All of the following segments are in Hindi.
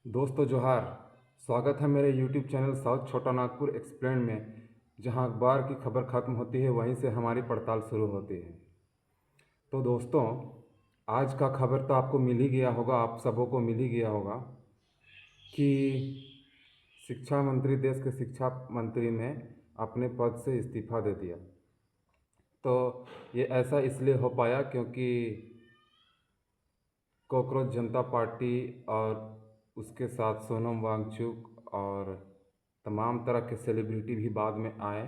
दोस्तों जोहार। स्वागत है मेरे YouTube चैनल साउथ छोटा नागपुर एक्सप्लेन में। जहां अखबार की खबर ख़त्म होती है वहीं से हमारी पड़ताल शुरू होती है। तो दोस्तों, आज का खबर तो आपको मिल ही गया होगा, आप सबों को मिल ही गया होगा कि शिक्षा मंत्री, देश के शिक्षा मंत्री ने अपने पद से इस्तीफ़ा दे दिया। तो ये ऐसा इसलिए हो पाया क्योंकि कॉकरोच जनता पार्टी और उसके साथ सोनम वांगचुक और तमाम तरह के सेलिब्रिटी भी बाद में आए।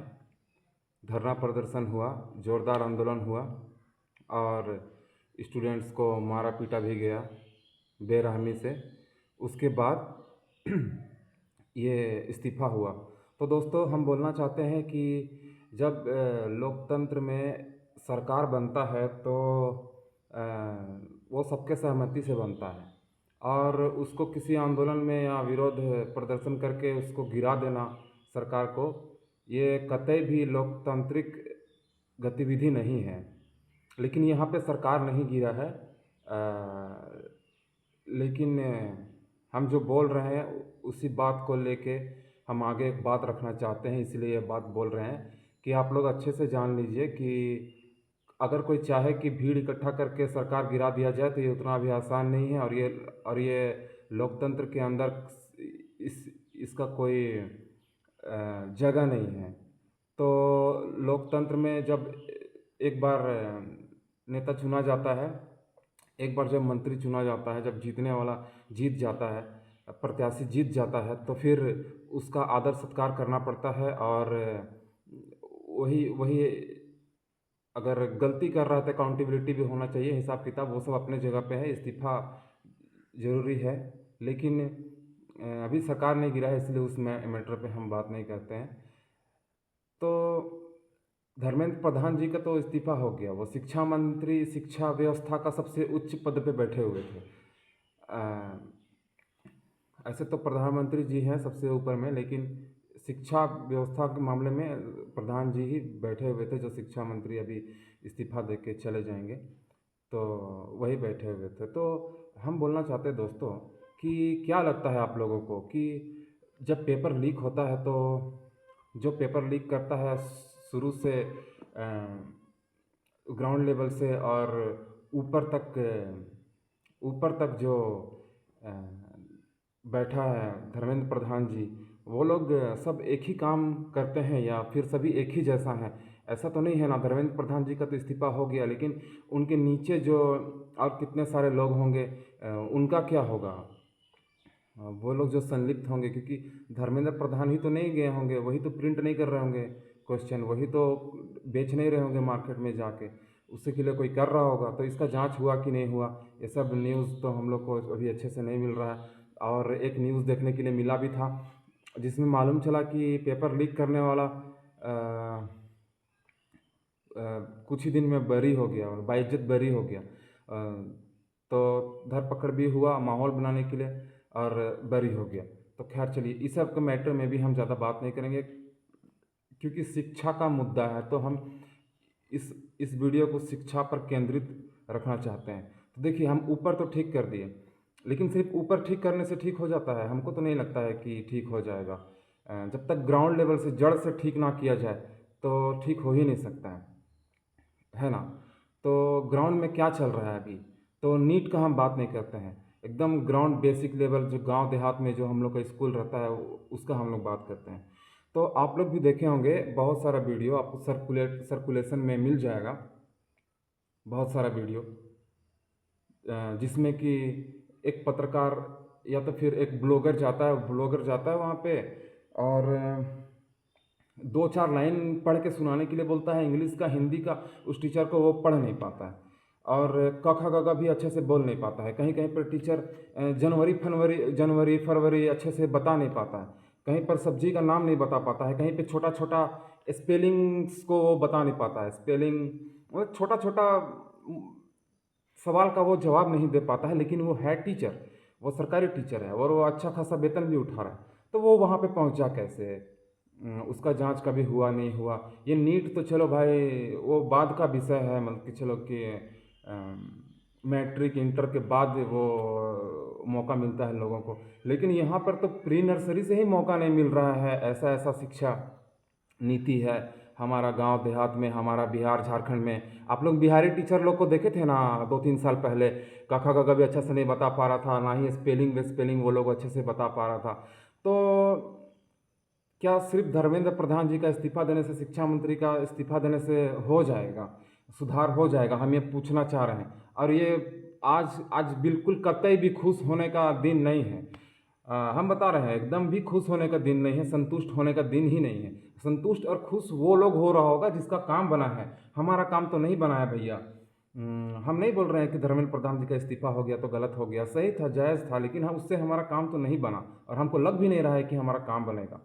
धरना प्रदर्शन हुआ, ज़ोरदार आंदोलन हुआ और स्टूडेंट्स को मारा पीटा भी गया बेरहमी से। उसके बाद ये इस्तीफ़ा हुआ। तो दोस्तों, हम बोलना चाहते हैं कि जब लोकतंत्र में सरकार बनता है तो अ, वो सबके सहमति से बनता है और उसको किसी आंदोलन में या विरोध प्रदर्शन करके उसको गिरा देना सरकार को, ये कतई भी लोकतांत्रिक गतिविधि नहीं है। लेकिन यहाँ पे सरकार नहीं गिरा है, लेकिन हम जो बोल रहे हैं उसी बात को लेके हम आगे एक बात रखना चाहते हैं, इसलिए ये बात बोल रहे हैं कि आप लोग अच्छे से जान लीजिए कि अगर कोई चाहे कि भीड़ इकट्ठा करके सरकार गिरा दिया जाए तो ये उतना भी आसान नहीं है। और ये लोकतंत्र के अंदर इस इसका कोई जगह नहीं है। तो लोकतंत्र में जब एक बार नेता चुना जाता है, एक बार जब मंत्री चुना जाता है, जब जीतने वाला जीत जाता है, प्रत्याशी जीत जाता है, तो फिर उसका आदर सत्कार करना पड़ता है। और वही वही अगर गलती कर रहा है तो अकाउंटेबिलिटी भी होना चाहिए, हिसाब किताब वो सब अपने जगह पे है। इस्तीफ़ा ज़रूरी है, लेकिन अभी सरकार नहीं गिरा है इसलिए उस मैटर पे हम बात नहीं करते हैं। तो धर्मेंद्र प्रधान जी का तो इस्तीफ़ा हो गया, वो शिक्षा मंत्री, शिक्षा व्यवस्था का सबसे उच्च पद पे बैठे हुए थे। ऐसे तो प्रधानमंत्री जी हैं सबसे ऊपर में, लेकिन शिक्षा व्यवस्था के मामले में प्रधान जी ही बैठे हुए थे। जो शिक्षा मंत्री अभी इस्तीफ़ा दे के चले जाएंगे तो वही बैठे हुए थे। तो हम बोलना चाहते हैं दोस्तों कि क्या लगता है आप लोगों को कि जब पेपर लीक होता है तो जो पेपर लीक करता है शुरू से ग्राउंड लेवल से और ऊपर तक ऊपर तक जो अ, बैठा है धर्मेंद्र प्रधान जी, वो लोग सब एक ही काम करते हैं या फिर सभी एक ही जैसा हैं? ऐसा तो नहीं है ना। धर्मेंद्र प्रधान जी का तो इस्तीफ़ा हो गया, लेकिन उनके नीचे जो और कितने सारे लोग होंगे, उनका क्या होगा? वो लोग जो संलिप्त होंगे, क्योंकि धर्मेंद्र प्रधान ही तो नहीं गए होंगे, वही तो प्रिंट नहीं कर रहे होंगे क्वेश्चन, वही तो बेच नहीं रहे होंगे मार्केट में जाके, उससे के लिए कोई कर रहा होगा। तो इसका जांच हुआ कि नहीं हुआ, ये सब न्यूज़ तो हम लोग को अभी अच्छे से नहीं मिल रहा है। और एक न्यूज़ देखने के लिए मिला भी था जिसमें मालूम चला कि पेपर लीक करने वाला कुछ ही दिन में बरी हो गया और बाइज्जत बरी हो गया। तो धरपकड़ भी हुआ माहौल बनाने के लिए और बरी हो गया। तो खैर चलिए, इस सब के मैटर में भी हम ज़्यादा बात नहीं करेंगे क्योंकि शिक्षा का मुद्दा है। तो हम इस इस वीडियो को शिक्षा पर केंद्रित रखना चाहते हैं। तो देखिए, हम ऊपर तो ठीक कर दिए, लेकिन सिर्फ ऊपर ठीक करने से ठीक हो जाता है? हमको तो नहीं लगता है कि ठीक हो जाएगा। जब तक ग्राउंड लेवल से, जड़ से ठीक ना किया जाए तो ठीक हो ही नहीं सकता है ना। तो ग्राउंड में क्या चल रहा है अभी? तो नीट का हम बात नहीं करते हैं, एकदम ग्राउंड बेसिक लेवल जो गांव देहात में जो हम लोग का स्कूल रहता है उसका हम लोग बात करते हैं। तो आप लोग भी देखे होंगे, बहुत सारा वीडियो आपको सर्कुलेशन में मिल जाएगा, बहुत सारा वीडियो जिसमें कि एक पत्रकार या तो फिर एक ब्लॉगर जाता है वहाँ पे और दो चार लाइन पढ़ के सुनाने के लिए बोलता है इंग्लिश का, हिंदी का। उस टीचर को वो पढ़ नहीं पाता है और क ख ग घ भी अच्छे से बोल नहीं पाता है। कहीं कहीं पर टीचर जनवरी फरवरी अच्छे से बता नहीं पाता है, कहीं पर सब्जी का नाम नहीं बता पाता है, कहीं पे छोटा छोटा स्पेलिंग्स को वो बता नहीं पाता है। स्पेलिंग मतलब छोटा छोटा सवाल का वो जवाब नहीं दे पाता है। लेकिन वो है टीचर, वो सरकारी टीचर है और वो अच्छा खासा वेतन भी उठा रहा है। तो वो वहाँ पे पहुँचा कैसे? उसका जांच कभी हुआ नहीं हुआ। ये नीट तो चलो भाई वो बाद का विषय है, मतलब कि चलो कि मैट्रिक इंटर के बाद वो मौका मिलता है लोगों को, लेकिन यहाँ पर तो प्री नर्सरी से ही मौका नहीं मिल रहा है। ऐसा ऐसा शिक्षा नीति है हमारा गांव देहात में, हमारा बिहार झारखंड में। आप लोग बिहारी टीचर लोग को देखे थे ना 2-3 साल पहले, कखा गगा भी अच्छा से नहीं बता पा रहा था, ना ही स्पेलिंग वो लोग अच्छे से बता पा रहा था। तो क्या सिर्फ धर्मेंद्र प्रधान जी का इस्तीफा देने से, शिक्षा मंत्री का इस्तीफा देने से हो जाएगा, सुधार हो जाएगा? हम ये पूछना चाह रहे हैं। और ये आज आज बिल्कुल कतई भी खुश होने का दिन नहीं है। हम बता रहे हैं एकदम भी खुश होने का दिन नहीं है, संतुष्ट होने का दिन ही नहीं है। संतुष्ट और खुश वो लोग हो रहा होगा जिसका काम बना है, हमारा काम तो नहीं बना है भैया। हम नहीं बोल रहे हैं कि धर्मेंद्र प्रधान जी का इस्तीफा हो गया तो गलत हो गया, सही था, जायज़ था, लेकिन हम उससे हमारा काम तो नहीं बना और हमको लग भी नहीं रहा है कि हमारा काम बनेगा।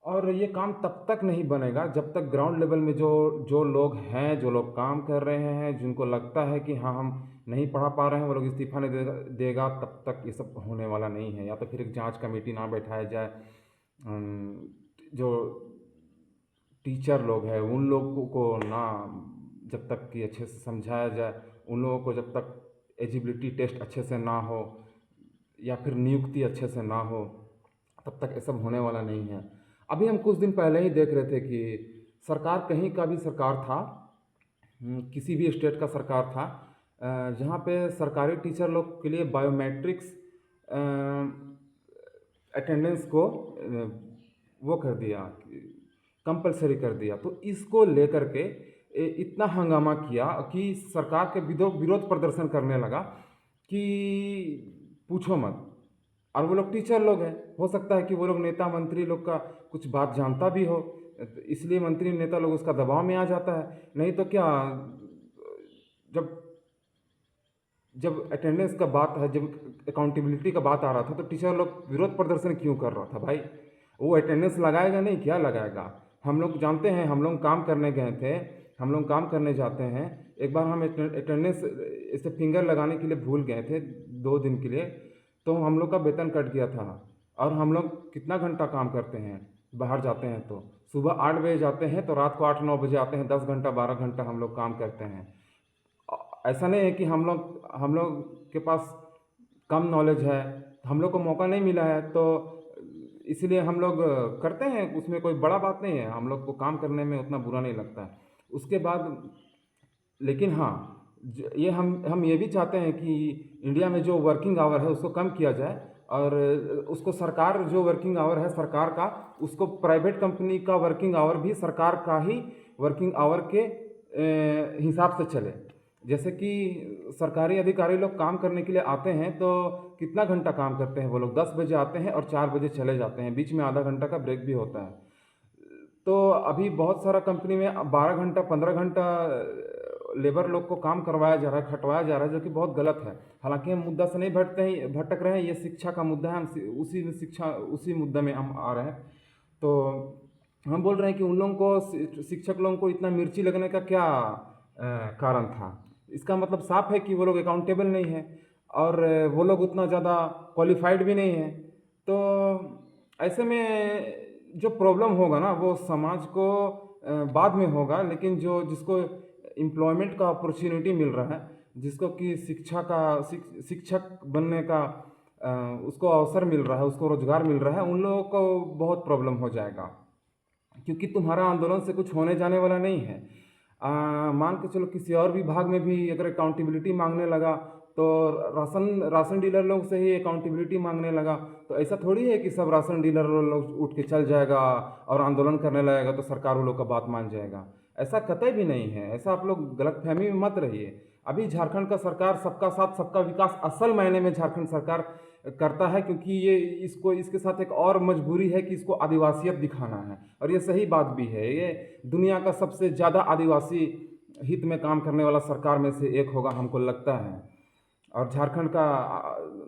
और ये काम तब तक नहीं बनेगा जब तक ग्राउंड लेवल में जो जो लोग हैं, जो लोग काम कर रहे हैं, जिनको लगता है कि हाँ हम नहीं पढ़ा पा रहे हैं, वो लोग इस्तीफा नहीं देगा, तब तक ये सब होने वाला नहीं है। या तो फिर एक जांच कमेटी ना बैठाया जाए, जो टीचर लोग हैं उन लोगों को ना जब तक कि अच्छे से समझाया जाए, उन लोगों को जब तक एजिबिलिटी टेस्ट अच्छे से ना हो या फिर नियुक्ति अच्छे से ना हो, तब तक ये सब होने वाला नहीं है। अभी हम कुछ दिन पहले ही देख रहे थे कि सरकार, कहीं का भी सरकार था, किसी भी स्टेट का सरकार था, जहाँ पे सरकारी टीचर लोग के लिए बायोमेट्रिक्स अटेंडेंस को वो कर दिया, कंपलसरी कर दिया। तो इसको लेकर के इतना हंगामा किया कि सरकार के विरोध प्रदर्शन करने लगा कि पूछो मत। और वो लोग टीचर लोग हैं, हो सकता है कि वो लोग नेता मंत्री लोग का कुछ बात जानता भी हो, इसलिए मंत्री नेता लोग उसका दबाव में आ जाता है। नहीं तो क्या, जब जब अटेंडेंस का बात है, जब अकाउंटेबिलिटी का बात आ रहा था, तो टीचर लोग विरोध प्रदर्शन क्यों कर रहा था भाई? वो अटेंडेंस लगाएगा नहीं, क्या लगाएगा? हम लोग जानते हैं, हम लोग काम करने गए थे, हम लोग काम करने जाते हैं। एक बार हम अटेंडेंस इसे फिंगर लगाने के लिए भूल गए थे 2 दिन के लिए, तो हम लोग का वेतन कट गया था। और हम लोग कितना घंटा काम करते हैं, बाहर जाते हैं तो सुबह 8 बजे जाते हैं तो रात को 8-9 बजे आते हैं, 10 घंटा 12 घंटा हम लोग काम करते हैं। ऐसा नहीं है कि हम लोग के पास कम नॉलेज है, हम लोग को मौका नहीं मिला है, तो इसलिए हम लोग करते हैं, उसमें कोई बड़ा बात नहीं है, हम लोग को काम करने में उतना बुरा नहीं लगता है। उसके बाद लेकिन हाँ, ये हम ये भी चाहते हैं कि इंडिया में जो वर्किंग आवर है उसको कम किया जाए, और उसको सरकार, जो वर्किंग आवर है सरकार का, उसको प्राइवेट कंपनी का वर्किंग आवर भी सरकार का ही वर्किंग आवर के हिसाब से चले। जैसे कि सरकारी अधिकारी लोग काम करने के लिए आते हैं तो कितना घंटा काम करते हैं वो लोग? 10 बजे आते हैं और 4 बजे चले जाते हैं, बीच में आधा घंटा का ब्रेक भी होता है। तो अभी बहुत सारा कंपनी में 12 घंटा 15 घंटा लेबर लोग को काम करवाया जा रहा है, खटवाया जा रहा है, जो कि बहुत गलत है। हालांकि हम मुद्दा से नहीं भटक रहे हैं, ये शिक्षा का मुद्दा है, हम उसी मुद्दा में हम आ रहे हैं। तो हम बोल रहे हैं कि उन लोगों को, शिक्षक लोगों को इतना मिर्ची लगने का क्या कारण था? इसका मतलब साफ है कि वो लोग अकाउंटेबल नहीं है और वो लोग उतना ज़्यादा क्वालिफाइड भी नहीं है। तो ऐसे में जो प्रॉब्लम होगा ना, वो समाज को बाद में होगा, लेकिन जिसको एम्प्लॉयमेंट का अपॉर्चुनिटी मिल रहा है, जिसको कि शिक्षक बनने का उसको अवसर मिल रहा है, उसको रोजगार मिल रहा है, उन लोगों को बहुत प्रॉब्लम हो जाएगा, क्योंकि तुम्हारा आंदोलन से कुछ होने जाने वाला नहीं है। मान के चलो किसी और विभाग में भी अगर अकाउंटेबिलिटी मांगने लगा, तो राशन डीलर लोग से ही अकाउंटेबिलिटी मांगने लगा, तो ऐसा थोड़ी है कि सब राशन डीलर लोग उठ के चल जाएगा और आंदोलन करने लगेगा तो सरकार वो लोग का बात मान जाएगा। ऐसा कतई भी नहीं है, ऐसा आप लोग गलतफहमी में मत रहिए। अभी झारखंड का सरकार सबका साथ सबका विकास असल मायने में झारखंड सरकार करता है, क्योंकि ये इसके साथ एक और मजबूरी है कि इसको आदिवासियत दिखाना है, और ये सही बात भी है। ये दुनिया का सबसे ज़्यादा आदिवासी हित में काम करने वाला सरकार में से एक होगा, हमको लगता है। और झारखंड का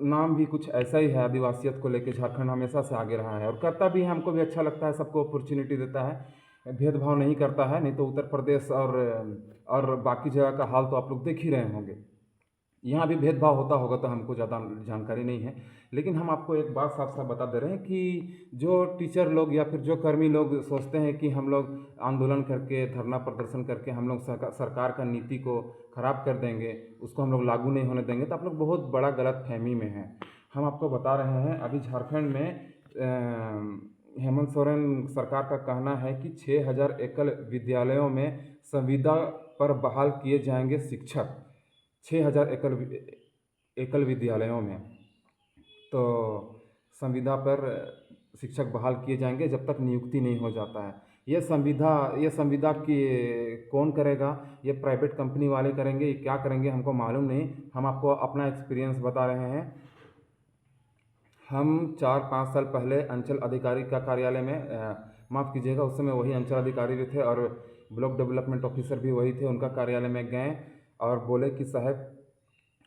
नाम भी कुछ ऐसा ही है, आदिवासियत को लेकर झारखंड हमेशा से आगे रहा है और करता भी है। हमको भी अच्छा लगता है, सबको अपॉर्चुनिटी देता है, भेदभाव नहीं करता है। नहीं तो उत्तर प्रदेश और बाकी जगह का हाल तो आप लोग देख ही रहे होंगे। यहाँ भी भेदभाव होता होगा तो हमको ज़्यादा जानकारी नहीं है, लेकिन हम आपको एक बात साफ साफ बता दे रहे हैं कि जो टीचर लोग या फिर जो कर्मी लोग सोचते हैं कि हम लोग आंदोलन करके, धरना प्रदर्शन करके हम लोग सरकार का नीति को ख़राब कर देंगे, उसको हम लोग लागू नहीं होने देंगे, तो आप लोग बहुत बड़ा गलत फहमी में हैं। हम आपको बता रहे हैं अभी झारखंड में हेमंत सोरेन सरकार का कहना है कि 6,000 एकल विद्यालयों में संविदा पर बहाल किए जाएंगे शिक्षक। 6,000 एकल विद्यालयों में तो संविदा पर शिक्षक बहाल किए जाएंगे जब तक नियुक्ति नहीं हो जाता है। ये संविदा की कौन करेगा? ये प्राइवेट कंपनी वाले करेंगे, ये क्या करेंगे हमको मालूम नहीं। हम आपको अपना एक्सपीरियंस बता रहे हैं। हम 4-5 साल पहले अंचल अधिकारी का कार्यालय में माफ़ कीजिएगा, उस समय वही अंचल अधिकारी भी थे और ब्लॉक डेवलपमेंट ऑफिसर भी वही थे। उनका कार्यालय में गए और बोले कि साहब,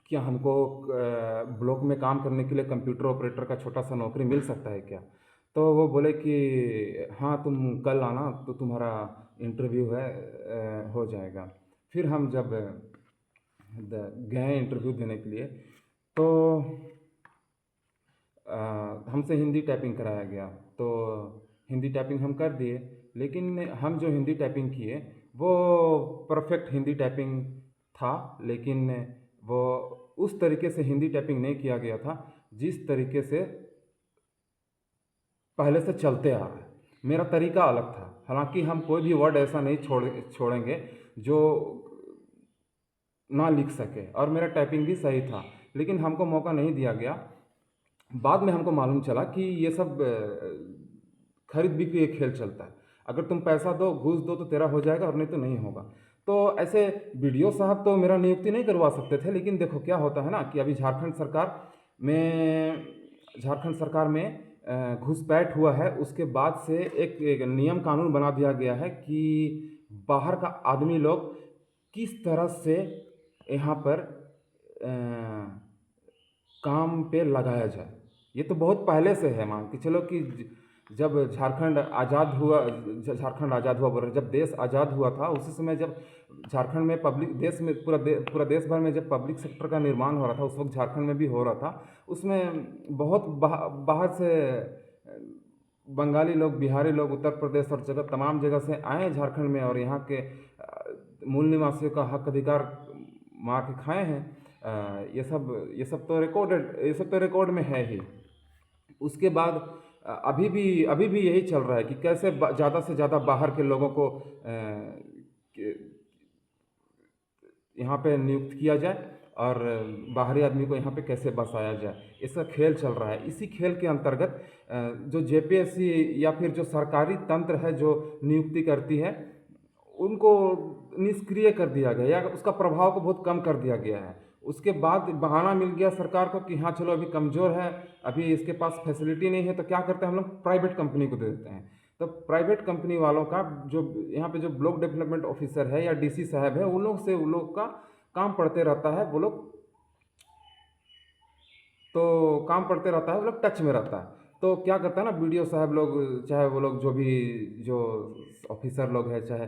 क्या हमको ब्लॉक में काम करने के लिए कंप्यूटर ऑपरेटर का छोटा सा नौकरी मिल सकता है क्या? तो वो बोले कि हाँ, तुम कल आना तो तुम्हारा इंटरव्यू है, हो जाएगा। फिर हम जब गए इंटरव्यू देने के लिए तो हमसे हिंदी टाइपिंग कराया गया। तो हिंदी टाइपिंग हम कर दिए, लेकिन हम जो हिंदी टाइपिंग किए वो परफेक्ट हिंदी टाइपिंग था, लेकिन वो उस तरीके से हिंदी टाइपिंग नहीं किया गया था जिस तरीके से पहले से चलते आ रहा है। मेरा तरीका अलग था। हालांकि हम कोई भी वर्ड ऐसा नहीं छोड़ेंगे जो ना लिख सके, और मेरा टाइपिंग भी सही था, लेकिन हमको मौका नहीं दिया गया। बाद में हमको मालूम चला कि ये सब खरीद बिक्री एक खेल चलता है। अगर तुम पैसा दो, घूस दो तो तेरा हो जाएगा और नहीं तो नहीं होगा। तो ऐसे बीडीओ साहब तो मेरा नियुक्ति नहीं करवा सकते थे, लेकिन देखो क्या होता है ना कि अभी झारखंड सरकार में घुसपैठ हुआ है। उसके बाद से एक नियम कानून बना दिया गया है कि बाहर का आदमी लोग किस तरह से यहाँ पर काम पे लगाया जाए। ये तो बहुत पहले से है, मान के चलो कि जब झारखंड आज़ाद हुआ बोल रहे, जब देश आज़ाद हुआ था उसी समय जब झारखंड में पूरा देश भर में जब पब्लिक सेक्टर का निर्माण हो रहा था, उस वक्त झारखंड में भी हो रहा था। उसमें बहुत बाहर से बंगाली लोग, बिहारी लोग, उत्तर प्रदेश और तमाम जगह से आए झारखंड में और यहाँ के मूल निवासियों का हक अधिकार मार के खाए हैं। ये सब तो रिकॉर्ड में है ही। उसके बाद अभी भी यही चल रहा है कि कैसे ज़्यादा से ज़्यादा बाहर के लोगों को यहाँ पे नियुक्त किया जाए और बाहरी आदमी को यहाँ पे कैसे बसाया जाए, इसका खेल चल रहा है। इसी खेल के अंतर्गत जो जेपीएससी या फिर जो सरकारी तंत्र है जो नियुक्ति करती है, उनको निष्क्रिय कर दिया गया या उसका प्रभाव को बहुत कम कर दिया गया है। उसके बाद बहाना मिल गया सरकार को कि हाँ चलो अभी कमज़ोर है, अभी इसके पास फैसिलिटी नहीं है, तो क्या करते हैं हम लोग, प्राइवेट कंपनी को दे देते हैं। तो प्राइवेट कंपनी वालों का जो यहाँ पे जो ब्लॉक डेवलपमेंट ऑफिसर है या डीसी साहब है, उन लोग का काम पड़ते रहता है। वो लोग टच में रहता है। तो क्या करता है ना, बीडीओ साहब लोग, चाहे वो लोग जो ऑफिसर लोग हैं, चाहे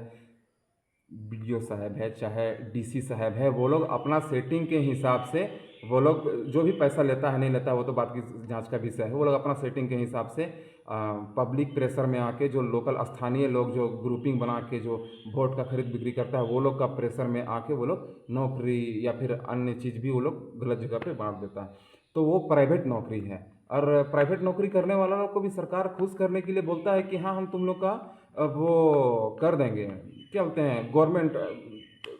बीडीओ साहब है चाहे डीसी साहब है, वो लोग अपना सेटिंग के हिसाब से, वो लोग जो भी पैसा लेता है नहीं लेता है वो तो बात की जांच का विषय है। वो लोग अपना सेटिंग के हिसाब से पब्लिक प्रेशर में आके, जो लोकल स्थानीय लोग जो ग्रुपिंग बना के जो वोट का खरीद बिक्री करता है, वो लोग का प्रेशर में आके वो लोग नौकरी या फिर अन्य चीज़ भी वो लोग गलत जगह पे बांट देता है। तो वो प्राइवेट नौकरी है। और प्राइवेट नौकरी करने वाला लोग को भी सरकार खुश करने के लिए बोलता है कि हाँ हम तुम लोग का वो कर देंगे, क्या बोलते हैं, गवर्नमेंट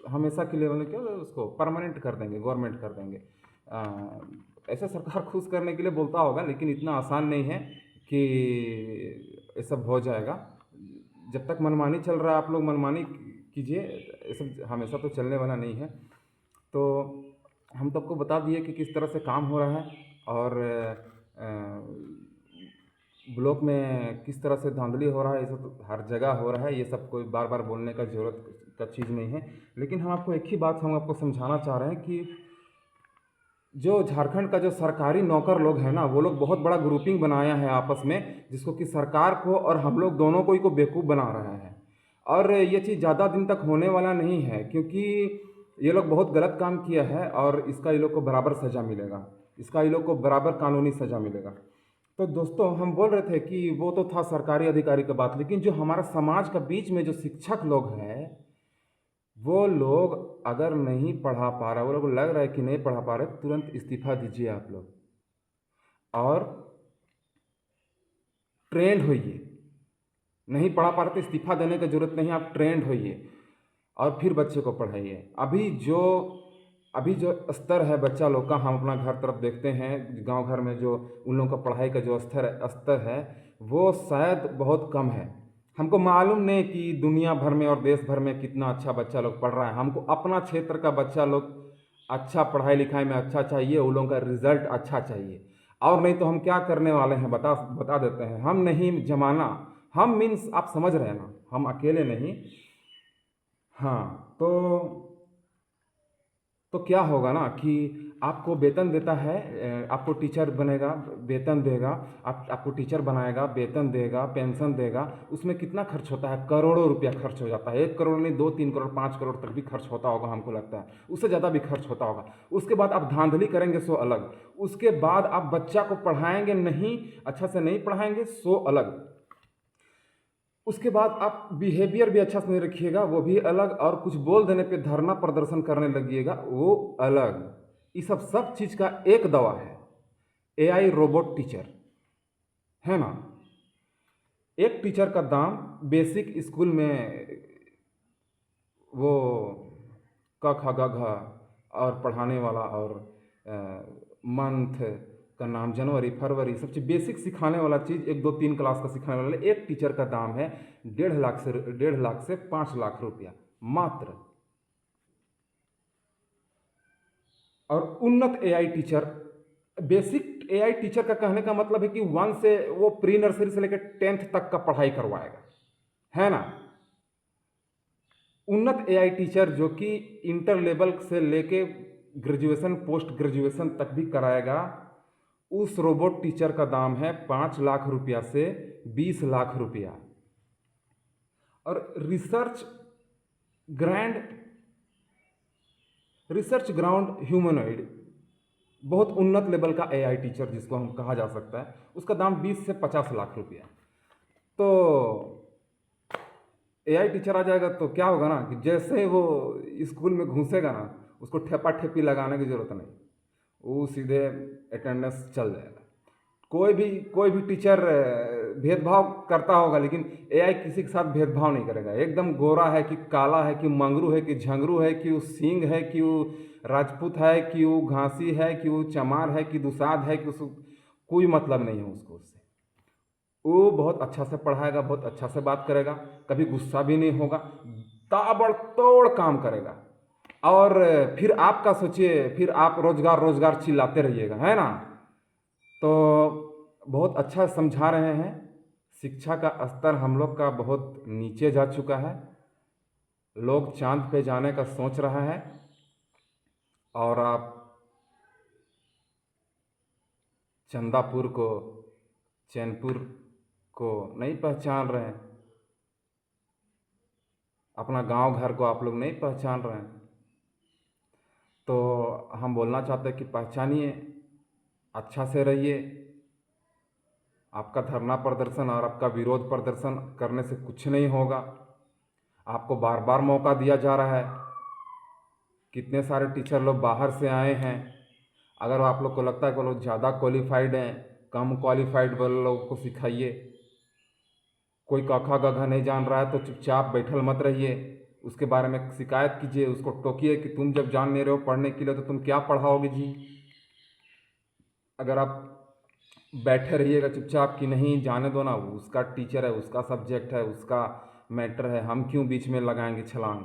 हमेशा के लिए, मतलब क्या उसको परमानेंट कर देंगे, गवर्नमेंट कर देंगे। ऐसा सरकार खुश करने के लिए बोलता होगा, लेकिन इतना आसान नहीं है कि ये सब हो जाएगा। जब तक मनमानी चल रहा है आप लोग मनमानी कीजिए, ये सब हमेशा तो चलने वाला नहीं है। तो हम तो आपको बता दिए कि किस तरह से काम हो रहा है और ब्लॉक में किस तरह से धांधली हो रहा है। ये सब तो हर जगह हो रहा है, ये सब कोई बार बार बोलने का ज़रूरत का चीज़ नहीं है। लेकिन हम आपको एक ही बात हम आपको समझाना चाह रहे हैं कि जो झारखंड का जो सरकारी नौकर लोग हैं ना, वो लोग बहुत बड़ा ग्रुपिंग बनाया है आपस में, जिसको कि सरकार को और हम लोग दोनों को ही को बेवकूफ़ बना रहा है। और ये चीज़ ज़्यादा दिन तक होने वाला नहीं है, क्योंकि ये लोग बहुत गलत काम किया है और इसका ये लोग को बराबर सज़ा मिलेगा, इसका ये लोग को बराबर कानूनी सज़ा मिलेगा। तो दोस्तों, हम बोल रहे थे कि वो तो था सरकारी अधिकारी का बात, लेकिन जो हमारा समाज का बीच में जो शिक्षक लोग हैं, वो लोग अगर नहीं पढ़ा पा रहा, वो लोग लग रहा है कि नहीं पढ़ा पा रहे, तुरंत इस्तीफा दीजिए आप लोग। और ट्रेंड होइए। नहीं पढ़ा पा रहे तो इस्तीफा देने की ज़रूरत नहीं, आप ट्रेंड होइए और फिर बच्चे को पढ़ाइए। अभी जो स्तर है बच्चा लोग का, हम अपना घर तरफ देखते हैं, गांव घर में जो उन लोगों का पढ़ाई का जो स्तर है वो शायद बहुत कम है। हमको मालूम नहीं कि दुनिया भर में और देश भर में कितना अच्छा बच्चा लोग पढ़ रहा है। हमको अपना क्षेत्र का बच्चा लोग अच्छा पढ़ाई लिखाई में अच्छा चाहिए, उन लोगों का रिजल्ट अच्छा चाहिए। और नहीं तो हम क्या करने वाले हैं बता बता देते हैं। हम नहीं, जमाना, हम मीन्स आप समझ रहे हैं ना, हम अकेले नहीं। हाँ, तो क्या होगा ना कि आपको वेतन देता है, आपको टीचर बनेगा, वेतन देगा, आपको टीचर बनाएगा, वेतन देगा, पेंशन देगा। उसमें कितना खर्च होता है? करोड़ों रुपया खर्च हो जाता है। 1 करोड़ नहीं, 2-3 करोड़, 5 करोड़ तक भी खर्च होता होगा, हमको लगता है उससे ज़्यादा भी खर्च होता होगा। उसके बाद आप धांधली करेंगे सो अलग, उसके बाद आप बच्चा को पढ़ाएंगे नहीं, अच्छा से नहीं पढ़ाएंगे सो अलग, उसके बाद आप बिहेवियर भी अच्छा से नहीं रखिएगा वो भी अलग, और कुछ बोल देने पे धरना प्रदर्शन करने लगिएगा वो अलग। ये सब चीज़ का एक दवा है, एआई रोबोट टीचर, है ना। एक टीचर का दाम बेसिक स्कूल में वो क ख ग घ और पढ़ाने वाला, और मंथ का नाम, जनवरी फरवरी, सब चीज़ बेसिक सिखाने वाला चीज़, 1 2 3 क्लास का सिखाने वाला एक टीचर का दाम है 1.5 लाख से 5 लाख रुपया मात्र। और उन्नत AI teacher, basic AI teacher का कहने का मतलब है कि 1 से वो प्री नर्सरी से लेकर 10th तक का पढ़ाई करवाएगा, है ना। उन्नत एआई टीचर जो कि इंटर लेवल से लेके ग्रेजुएशन, पोस्ट ग्रेजुएशन तक भी कराएगा, उस रोबोट टीचर का दाम है 5 लाख रुपया से 20 लाख रुपया। और ग्रैंड रिसर्च ग्राउंड ह्यूमनॉइड, बहुत उन्नत लेवल का एआई टीचर जिसको हम कहा जा सकता है, उसका दाम 20 से 50 लाख रुपया। तो एआई टीचर आ जाएगा तो क्या होगा ना कि जैसे वो स्कूल में घुसेगा ना, उसको ठेपा ठेपी लगाने की ज़रूरत नहीं, वो सीधे अटेंडेंस चल जाएगा। कोई भी टीचर भेदभाव करता होगा, लेकिन एआई किसी के साथ भेदभाव नहीं करेगा। एकदम गोरा है कि काला है कि मंगरू है कि झंगरू है कि वो सिंह है कि वो राजपूत है कि वो घासी है कि वो चमार है कि दुसाध है कि उसको कोई मतलब नहीं है उसको उससे। वो बहुत अच्छा से पढ़ाएगा, बहुत अच्छा से बात करेगा, कभी गुस्सा भी नहीं होगा, ताबड़तोड़ काम करेगा। और फिर आपका सोचिए, फिर आप रोजगार रोजगार चिल्लाते रहिएगा, है ना। तो बहुत अच्छा समझा रहे हैं। शिक्षा का स्तर हम लोग का बहुत नीचे जा चुका है, लोग चांद पे जाने का सोच रहा है, और आप चंदापुर को, चैनपुर को नहीं पहचान रहे हैं, अपना गांव घर को आप लोग नहीं पहचान रहे हैं। तो हम बोलना चाहते हैं कि पहचानिए, अच्छा से रहिए। आपका धरना प्रदर्शन और आपका विरोध प्रदर्शन करने से कुछ नहीं होगा। आपको बार बार मौका दिया जा रहा है। कितने सारे टीचर लोग बाहर से आए हैं। अगर आप लोग को लगता है कि वो लोग ज़्यादा क्वालिफाइड हैं, कम क्वालिफाइड वाले लोगों को सिखाइए। कोई क ख ग घ नहीं जान रहा है तो चुपचाप बैठल मत रहिए, उसके बारे में शिकायत कीजिए, उसको टोकिए कि तुम जब जान नहीं रहे हो पढ़ने के लिए तो तुम क्या पढ़ाओगे जी। अगर आप बैठे रहिएगा चुपचाप कि नहीं जाने दो ना, उसका टीचर है, उसका सब्जेक्ट है, उसका मैटर है, हम क्यों बीच में लगाएंगे छलांग,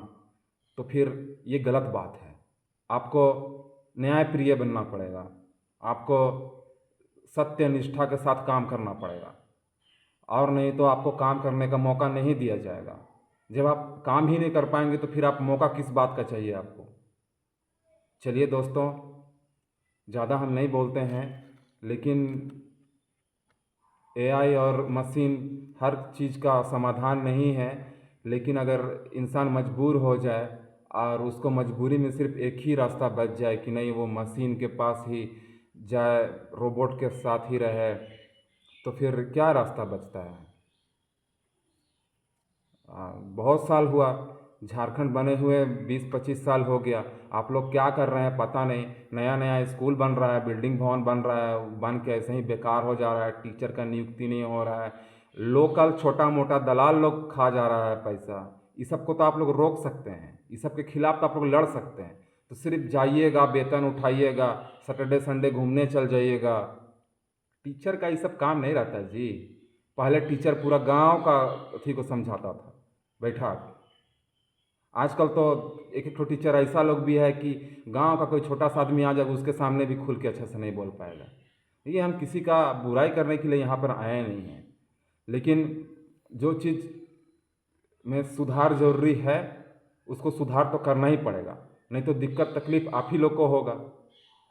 तो फिर ये गलत बात है। आपको न्यायप्रिय बनना पड़ेगा, आपको सत्य निष्ठा के साथ काम करना पड़ेगा, और नहीं तो आपको काम करने का मौका नहीं दिया जाएगा। जब आप काम ही नहीं कर पाएंगे तो फिर आप मौका किस बात का चाहिए आपको। चलिए दोस्तों, ज़्यादा हम नहीं बोलते हैं, लेकिन एआई और मशीन हर चीज़ का समाधान नहीं है। लेकिन अगर इंसान मजबूर हो जाए और उसको मजबूरी में सिर्फ एक ही रास्ता बच जाए कि नहीं वो मशीन के पास ही जाए, रोबोट के साथ ही रहे, तो फिर क्या रास्ता बचता है। बहुत साल हुआ झारखंड बने हुए 20-25 साल हो गया, आप लोग क्या कर रहे हैं पता नहीं। नया नया स्कूल बन रहा है, बिल्डिंग भवन बन रहा है, बन के ऐसे ही बेकार हो जा रहा है, टीचर का नियुक्ति नहीं हो रहा है, लोकल छोटा मोटा दलाल लोग खा जा रहा है पैसा। इस सब को तो आप लोग रोक सकते हैं, इस सब के खिलाफ तो आप लोग लड़ सकते हैं। तो सिर्फ जाइएगा, वेतन उठाइएगा, सैटरडे संडे घूमने चल जाइएगा। टीचर का ये सब काम नहीं रहता है जी। पहले टीचर पूरा गांव का अथी को समझाता था बैठा के। आजकल तो एक एक टीचर ऐसा लोग भी है कि गांव का कोई छोटा सा आदमी आ जाएगा उसके सामने भी खुल के अच्छे से नहीं बोल पाएगा। ये हम किसी का बुराई करने के लिए यहाँ पर आए नहीं हैं, लेकिन जो चीज़ में सुधार जरूरी है उसको सुधार तो करना ही पड़ेगा, नहीं तो दिक्कत तकलीफ आप ही लोग को होगा,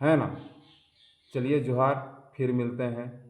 है ना। चलिए जोहार, फिर मिलते हैं।